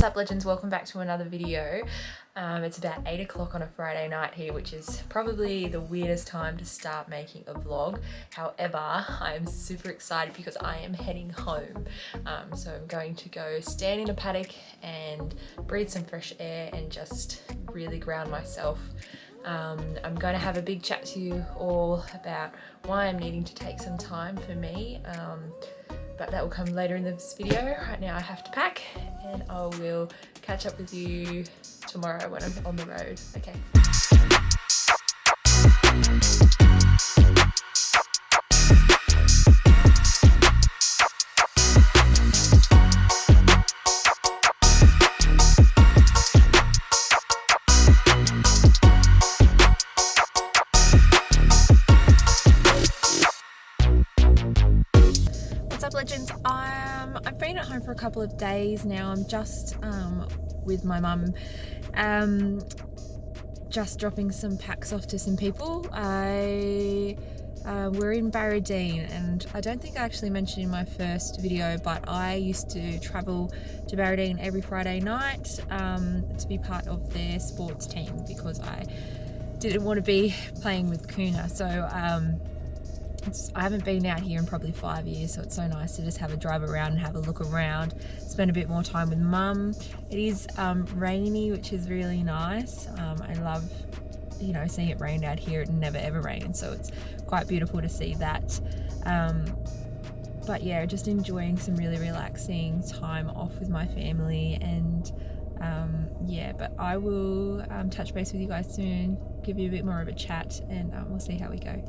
What's up, legends? Welcome back to another video. It's about 8 o'clock on a Friday night here, which is probably the weirdest time to start making a vlog. However, I am super excited because I am heading home. So I'm going to go stand in a paddock and breathe some fresh air and just really ground myself. I'm going to have a big chat to you all about why I'm needing to take some time for me. But that will come later in this video. Right now I have to pack and I will catch up with you tomorrow when I'm on the road. Okay. Legends, I've been at home for a couple of days now. I'm just with my mum, just dropping some packs off to some people. We're in Barradine, and I don't think I actually mentioned in my first video, but I used to travel to Barradine every Friday night to be part of their sports team because I didn't want to be playing with Kuna. So I haven't been out here in probably 5 years, so it's so nice to just have a drive around and have a look around, spend a bit more time with mum. It is rainy, which is really nice. I love, seeing it rain out here. It never ever rains, so it's quite beautiful to see that. But yeah, just enjoying some really relaxing time off with my family, and but I will touch base with you guys soon, give you a bit more of a chat, and we'll see how we go.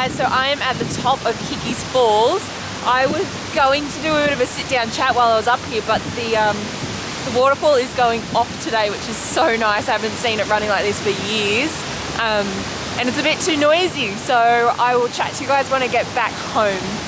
So I am at the top of Hickeys Falls. I was going to do a bit of a sit down chat while I was up here, but the waterfall is going off today, which is so nice. I haven't seen it running like this for years, and it's a bit too noisy, so I will chat to you guys when I get back home.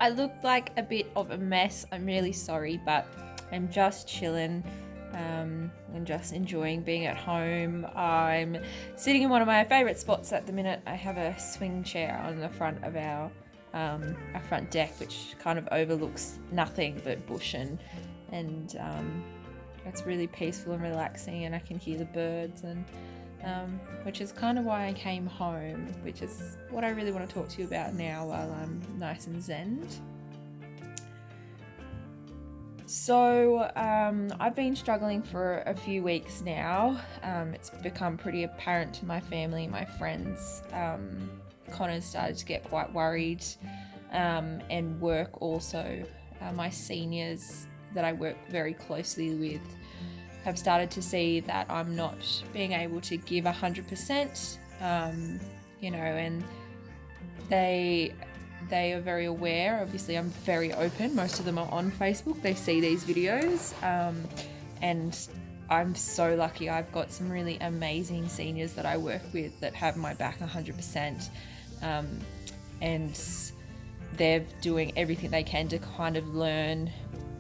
I look like a bit of a mess. I'm really sorry, but I'm just chilling and just enjoying being at home. I'm sitting in one of my favorite spots at the minute. I have a swing chair on the front of our front deck, which kind of overlooks nothing but bush, and it's really peaceful and relaxing, and I can hear the birds, and which is kind of why I came home, which is what I really want to talk to you about now while I'm nice and zen. So I've been struggling for a few weeks now. It's become pretty apparent to my family, my friends. Connor's started to get quite worried, and work also. My seniors that I work very closely with have started to see that I'm not being able to give 100%, and they are very aware. Obviously, I'm very open. Most of them are on Facebook. They see these videos, and I'm so lucky. I've got some really amazing seniors that I work with that have my back 100%, and they're doing everything they can to kind of learn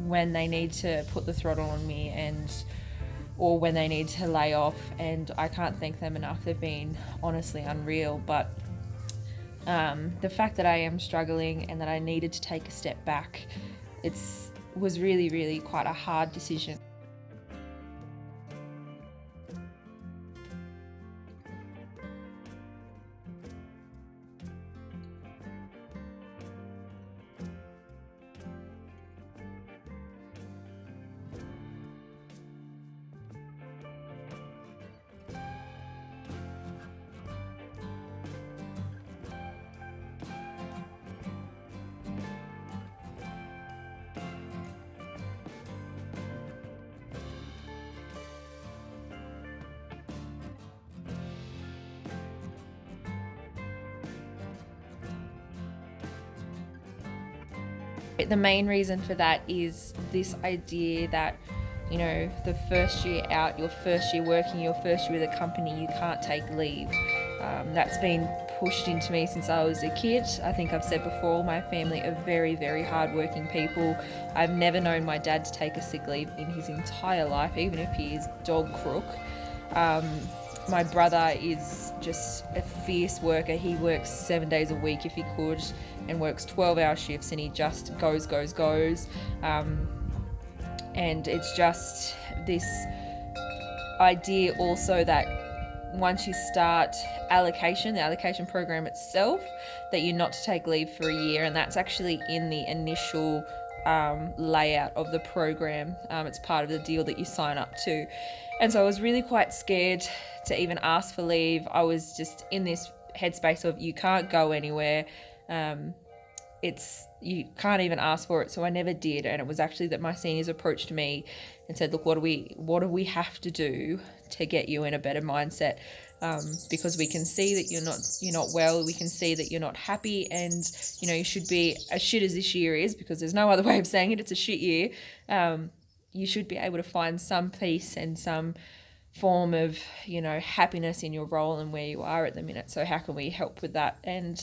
when they need to put the throttle on me, and or when they need to lay off, and I can't thank them enough. They've been honestly unreal. But the fact that I am struggling and that I needed to take a step back, was really, really quite a hard decision. The main reason for that is this idea that, you know, the first year out, your first year working, your first year with a company, you can't take leave. That's been pushed into me since I was a kid. I think I've said before, my family are very, very hardworking people. I've never known my dad to take a sick leave in his entire life, even if he is dog crook. My brother is just a fierce worker. He works 7 days a week if he could, and works 12-hour shifts, and he just goes. And it's just this idea also that once you start the allocation program itself, that you're not to take leave for a year, and that's actually in the initial layout of the program. It's part of the deal that you sign up to. And so I was really quite scared to even ask for leave. I was just in this headspace of, you can't go anywhere. You can't even ask for it. So I never did. And it was actually that my seniors approached me and said, look, what do we have to do to get you in a better mindset? Because we can see that you're not well. We can see that you're not happy, and you should be, as shit as this year is, because there's no other way of saying it, it's a shit year. You should be able to find some peace and some form of happiness in your role and where you are at the minute. So how can we help with that? And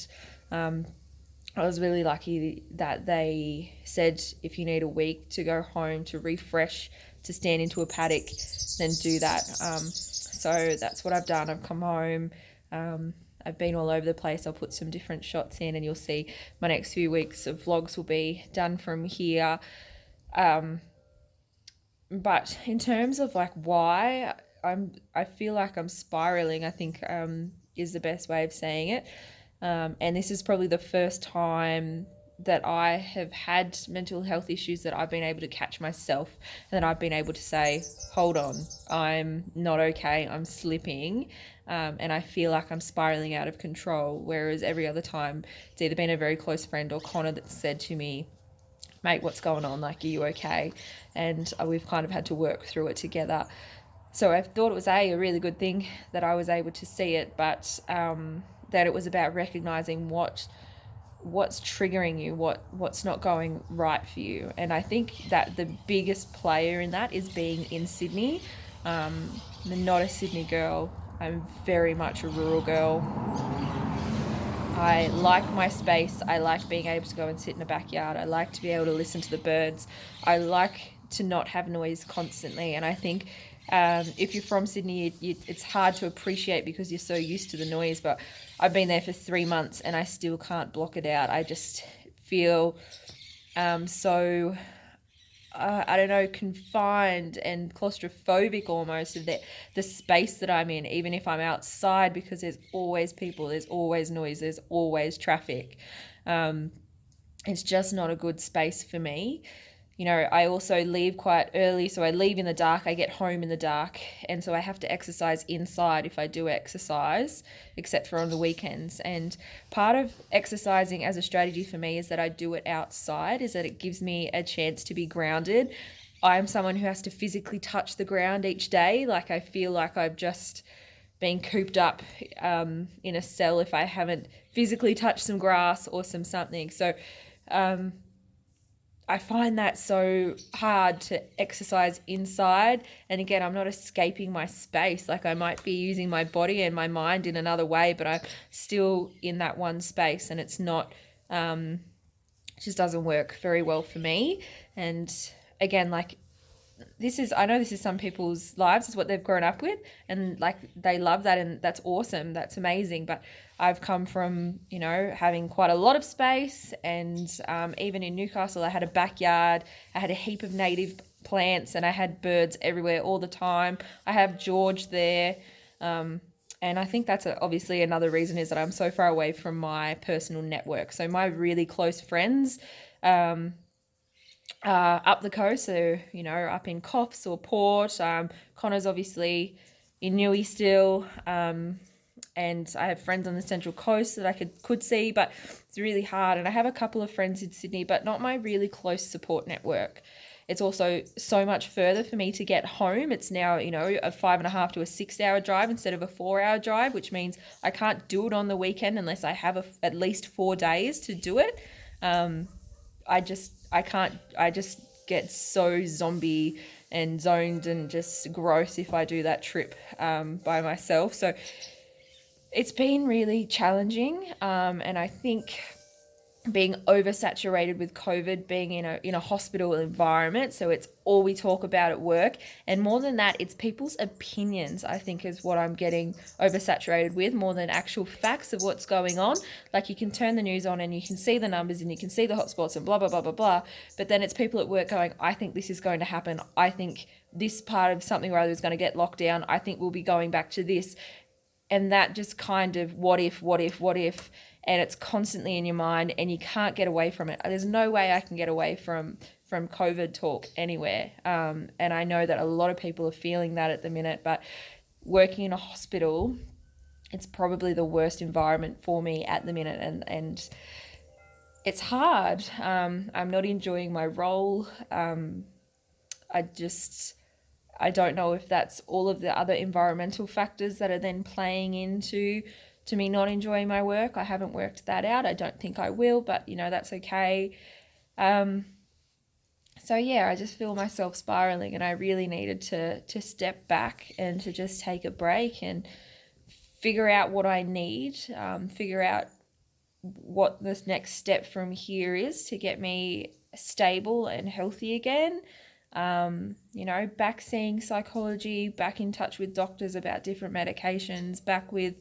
I was really lucky that they said, if you need a week to go home, to refresh, to stand into a paddock, then do that. So that's what I've done. I've come home. I've been all over the place. I'll put some different shots in, and you'll see my next few weeks of vlogs will be done from here. But in terms of why I feel like I'm spiraling, I think is the best way of saying it. And this is probably the first time that I have had mental health issues that I've been able to catch myself, and that I've been able to say, hold on, I'm not okay, I'm slipping, and I feel like I'm spiraling out of control. Whereas every other time, it's either been a very close friend or Connor that said to me, mate, what's going on? Are you okay? And we've kind of had to work through it together. So I thought it was a really good thing that I was able to see it, but that it was about recognizing what's triggering you, what's not going right for you. And I think that the biggest player in that is being in Sydney. I'm not a Sydney girl. I'm very much a rural girl. I like my space. I like being able to go and sit in a backyard. I like to be able to listen to the birds. I like to not have noise constantly. And I think if you're from Sydney, it's hard to appreciate because you're so used to the noise. But I've been there for 3 months and I still can't block it out. I just feel so, I don't know, confined and claustrophobic almost of the space that I'm in, even if I'm outside, because there's always people, there's always noise, there's always traffic. It's just not a good space for me. I also leave quite early, so I leave in the dark, I get home in the dark, and so I have to exercise inside if I do exercise, except for on the weekends. And part of exercising as a strategy for me is that I do it outside, is that it gives me a chance to be grounded. I'm someone who has to physically touch the ground each day. I feel like I've just been cooped up in a cell if I haven't physically touched some grass or something. So I find that so hard to exercise inside. And again, I'm not escaping my space. I might be using my body and my mind in another way, but I'm still in that one space, and it's not, it just doesn't work very well for me. And again, like, I know this is some people's lives, is what they've grown up with, and like they love that, and that's awesome, that's amazing. But I've come from, having quite a lot of space, and even in Newcastle, I had a backyard, I had a heap of native plants, and I had birds everywhere all the time. I have George there. And I think that's obviously another reason is that I'm so far away from my personal network. So my really close friends, up the coast, so up in Coffs or Port. Connor's obviously in Newey still, and I have friends on the Central Coast that I could see, but it's really hard. And I have a couple of friends in Sydney, but not my really close support network. It's also so much further for me to get home. It's now, a 5.5 to a 6 hour drive instead of a 4 hour drive, which means I can't do it on the weekend unless I have at least 4 days to do it. I just get so zombie and zoned and just gross if I do that trip by myself. So it's been really challenging. And I think being oversaturated with COVID, being in a hospital environment, so it's all we talk about at work, and more than that, it's people's opinions, I think, is what I'm getting oversaturated with, more than actual facts of what's going on. Like, you can turn the news on and you can see the numbers and you can see the hotspots and blah blah blah blah blah, but then it's people at work going, I think this is going to happen, I think this part of something or other is going to get locked down, I think we'll be going back to this. And that just kind of what if, and it's constantly in your mind and you can't get away from it. There's no way I can get away from COVID talk anywhere. And I know that a lot of people are feeling that at the minute, but working in a hospital, it's probably the worst environment for me at the minute. And it's hard. I'm not enjoying my role. I don't know if that's all of the other environmental factors that are then playing into me not enjoying my work. I haven't worked that out. I don't think I will, but that's okay. So yeah, I just feel myself spiraling, and I really needed to step back and to just take a break and figure out what I need, figure out what this next step from here is to get me stable and healthy again. Back seeing psychology, back in touch with doctors about different medications, back with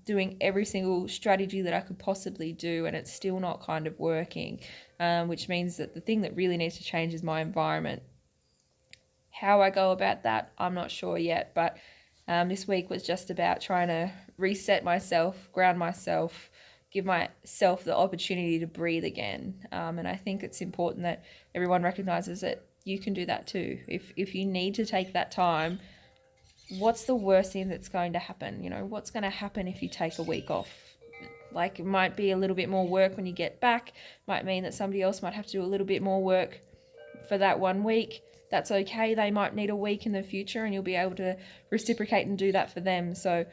doing every single strategy that I could possibly do, and it's still not kind of working, which means that the thing that really needs to change is my environment. How I go about that, I'm not sure yet, but this week was just about trying to reset myself, ground myself, give myself the opportunity to breathe again. And I think it's important that everyone recognizes that you can do that too. If you need to take that time, what's the worst thing that's going to happen? What's going to happen if you take a week off? Like, it might be a little bit more work when you get back, might mean that somebody else might have to do a little bit more work for that 1 week. That's okay. They might need a week in the future, and you'll be able to reciprocate and do that for them. So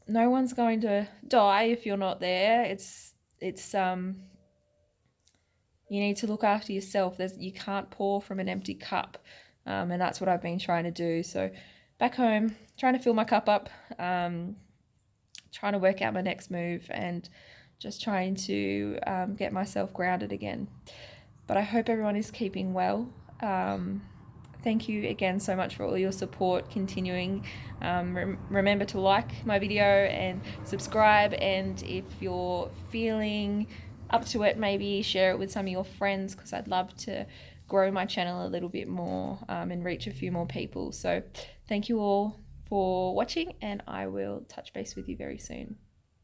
no one's going to die if you're not there. It's you need to look after yourself. You can't pour from an empty cup. And that's what I've been trying to do. So back home, trying to fill my cup up, trying to work out my next move, and just trying to get myself grounded again. But I hope everyone is keeping well. Thank you again so much for all your support continuing. Remember to like my video and subscribe, and if you're feeling up to it, maybe share it with some of your friends, because I'd love to grow my channel a little bit more and reach a few more people. So thank you all for watching, and I will touch base with you very soon.